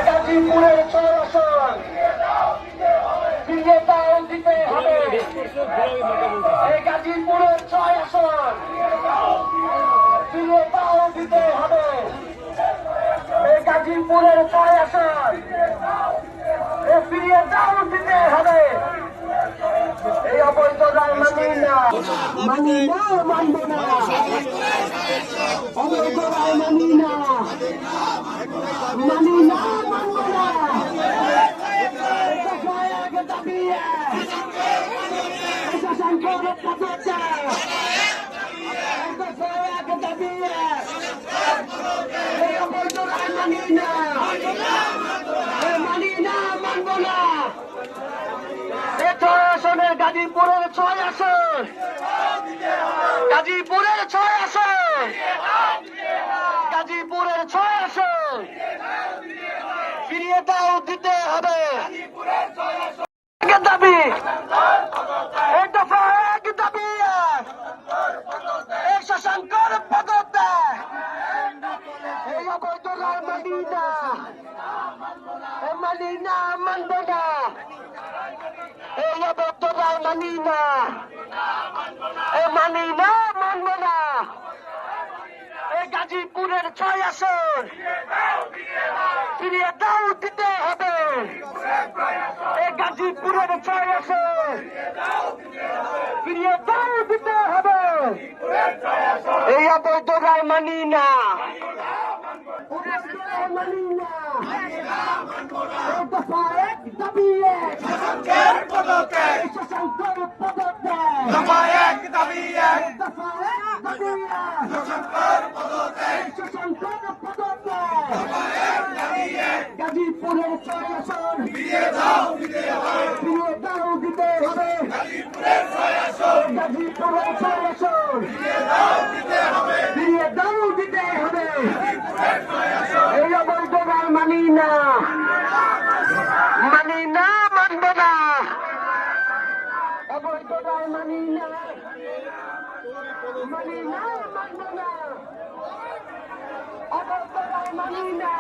গাজীপুরের 6 আসন ফিরিয়ে দাও দিতে হবে। এই গাজীপুরের 6 আসন ফিরিয়ে দাও দিতে হবে। এই গাজীপুরের 6 আসন ফিরিয়ে দাও দিতে হবে। এই অবৈধ রায় মানি না, মানি না, মানব না। অবৈধ রায় মানি না, মানি না, মানব না। দাবি শশাঙ্কের পদত্যাগ, দাবি এই অবৈধ রায় মানি না, মানি না, মানব না। আসনের গাজীপুরের 6 আসন, গাজীপুরের 6 আসন, গাজীপুরের 6 আসন ফিরিয়ে দাও দিতে হবে। দাবি দফা 1 দাবি শশাঙ্কর পদত্যাগ, এই অবৈধ রায় মানি না, মানি না, মানব না। এই অবৈধ রায় মানি না, মানি না, মানব না। এই গাজীপুরের 6 আসন ফিরিয়ে দাও দিতে হবে। এই গাজীপুরের 6 আসন ফিরিয়ে দাও দিতে হবে। এই অবৈধ রায় মানি না, মানি না। দফা 1 দাবি শশাঙ্কের পদত্যাগ, শশাঙ্কর পদত্যাগ, দফা 1 দাবি দফা 1 দাবি শশাঙ্কর পদত্যাগ, শশাঙ্কর পদত্যাগ, দফা 1 দাবি গাজীপুরের 6 আসন ফিরিয়ে দাও দিতে হবে, ফিরিয়ে দাও দিতে হবে। গাজীপুরের 6 আসন, গাজীপুরের 6 আসন ফিরিয়ে দাও দিতে হবে, ফিরিয়ে দাও দিতে হবে। এই অবৈধ রায় মানি না, মানি না, মানব না। অবৈধ রায় মানি না, মানি না, মানব না। অবৈধ রায় মানি না।